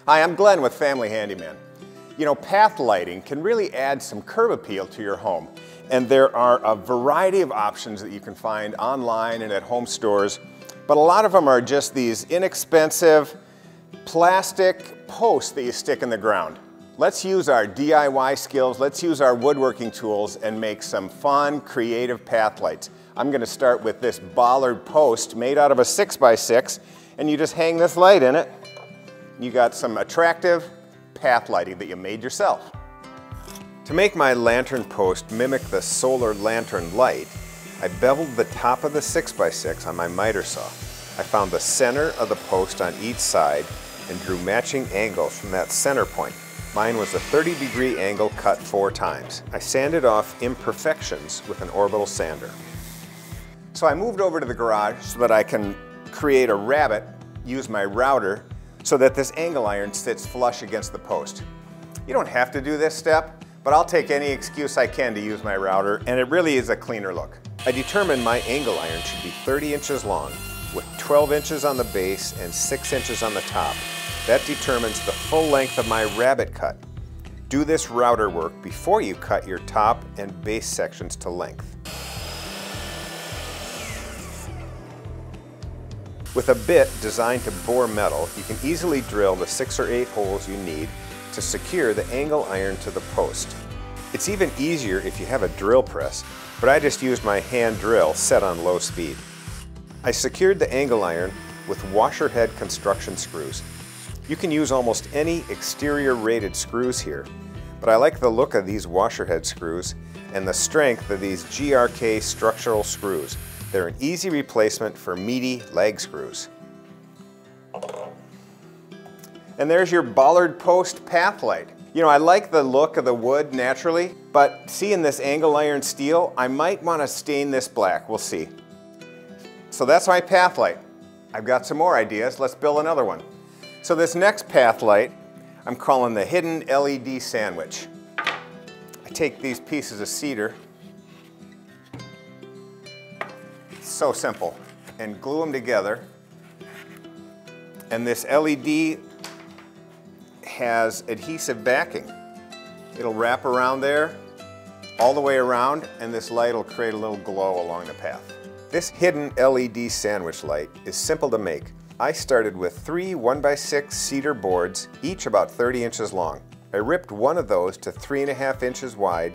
Hi, I'm Glenn with Family Handyman. You know, path lighting can really add some curb appeal to your home. And there are a variety of options that you can find online and at home stores. But a lot of them are just these inexpensive plastic posts that you stick in the ground. Let's use our DIY skills, let's use our woodworking tools and make some fun, creative path lights. I'm going to start with this bollard post made out of a 6x6, and you just hang this light in it. You got some attractive path lighting that you made yourself. To make my lantern post mimic the solar lantern light, I beveled the top of the 6x6 on my miter saw. I found the center of the post on each side and drew matching angles from that center point. Mine was a 30-degree angle cut 4 times. I sanded off imperfections with an orbital sander. So I moved over to the garage so that I can create a rabbet, use my router, so that this angle iron sits flush against the post. You don't have to do this step, but I'll take any excuse I can to use my router, and it really is a cleaner look. I determined my angle iron should be 30 inches long, with 12 inches on the base and 6 inches on the top. That determines the full length of my rabbet cut. Do this router work before you cut your top and base sections to length. With a bit designed to bore metal, you can easily drill the 6 or 8 holes you need to secure the angle iron to the post. It's even easier if you have a drill press, but I just used my hand drill set on low speed. I secured the angle iron with washer head construction screws. You can use almost any exterior rated screws here, but I like the look of these washer head screws and the strength of these GRK structural screws. They're an easy replacement for meaty leg screws. And there's your bollard post path light. You know, I like the look of the wood naturally, but seeing this angle iron steel, I might want to stain this black. We'll see. So that's my path light. I've got some more ideas. Let's build another one. So this next path light, I'm calling the hidden LED sandwich. I take these pieces of cedar, so simple, and glue them together. And this LED has adhesive backing. It'll wrap around there, all the way around, and this light will create a little glow along the path. This hidden LED sandwich light is simple to make. I started with 3 1x6 cedar boards, each about 30 inches long. I ripped one of those to 3.5 inches wide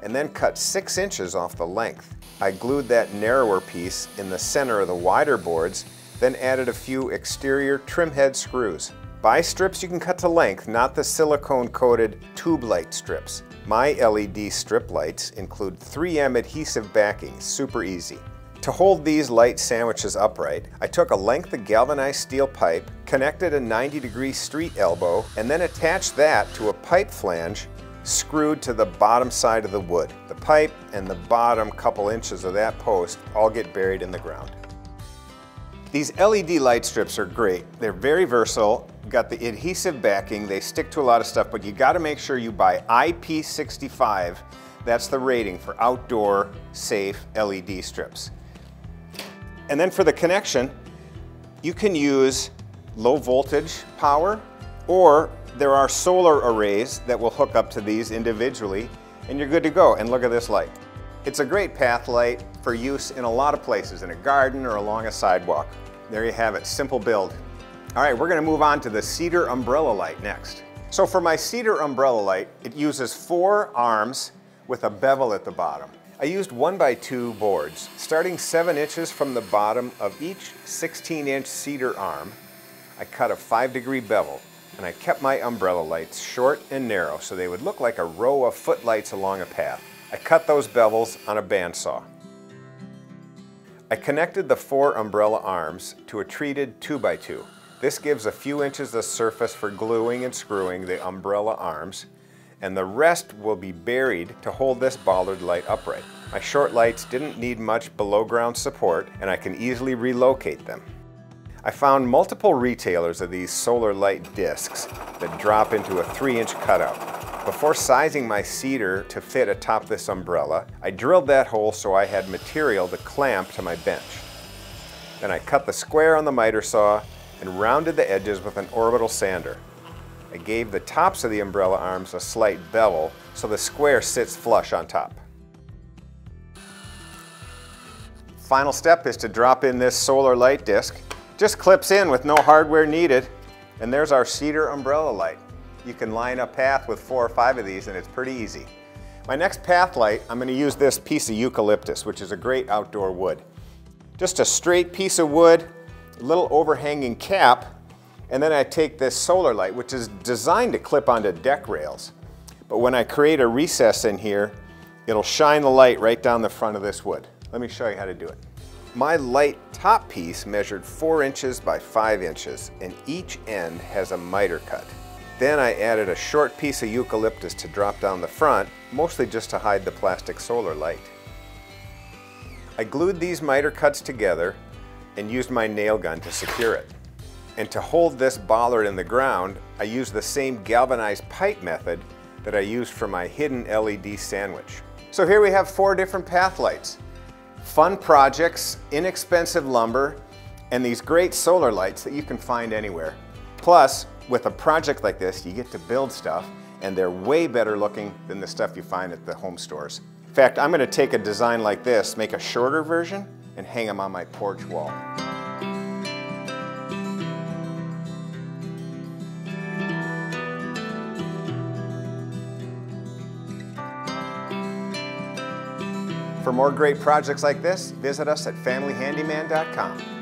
and then cut 6 inches off the length. I glued that narrower piece in the center of the wider boards, then added a few exterior trim head screws. Buy strips you can cut to length, not the silicone-coated tube light strips. My LED strip lights include 3M adhesive backing, super easy. To hold these light sandwiches upright, I took a length of galvanized steel pipe, connected a 90-degree street elbow, and then attached that to a pipe flange screwed to the bottom side of the wood. The pipe and the bottom couple inches of that post all get buried in the ground. These LED light strips are great. They're very versatile, got the adhesive backing, they stick to a lot of stuff, but you gotta make sure you buy IP65. That's the rating for outdoor safe LED strips. And then for the connection, you can use low voltage power, or there are solar arrays that will hook up to these individually, and you're good to go. And look at this light. It's a great path light for use in a lot of places, in a garden or along a sidewalk. There you have it, simple build. All right, we're gonna move on to the cedar umbrella light next. So for my cedar umbrella light, it uses 4 arms with a bevel at the bottom. I used 1x2 boards, starting 7 inches from the bottom of each 16-inch cedar arm. I cut a 5-degree bevel, and I kept my umbrella lights short and narrow so they would look like a row of footlights along a path. I cut those bevels on a bandsaw. I connected the 4 umbrella arms to a treated 2x2. This gives a few inches of surface for gluing and screwing the umbrella arms, and the rest will be buried to hold this bollard light upright. My short lights didn't need much below ground support, and I can easily relocate them. I found multiple retailers of these solar light discs that drop into a 3-inch cutout. Before sizing my cedar to fit atop this umbrella, I drilled that hole so I had material to clamp to my bench. Then I cut the square on the miter saw and rounded the edges with an orbital sander. I gave the tops of the umbrella arms a slight bevel so the square sits flush on top. Final step is to drop in this solar light disc. Just clips in with no hardware needed, and there's our Cedar umbrella light. You can line a path with 4 or 5 of these and it's pretty easy. My next path light, I'm going to use this piece of eucalyptus, which is a great outdoor wood. Just a straight piece of wood, a little overhanging cap, and then I take this solar light, which is designed to clip onto deck rails. But when I create a recess in here, it'll shine the light right down the front of this wood. Let me show you how to do it. My light top piece measured 4 inches by 5 inches, and each end has a miter cut. Then I added a short piece of eucalyptus to drop down the front, mostly just to hide the plastic solar light. I glued these miter cuts together and used my nail gun to secure it. And to hold this bollard in the ground, I used the same galvanized pipe method that I used for my hidden LED sandwich. So here we have 4 different path lights. Fun projects, inexpensive lumber, and these great solar lights that you can find anywhere. Plus, with a project like this, you get to build stuff, and they're way better looking than the stuff you find at the home stores. In fact, I'm going to take a design like this, make a shorter version, and hang them on my porch wall. For more great projects like this, visit us at familyhandyman.com.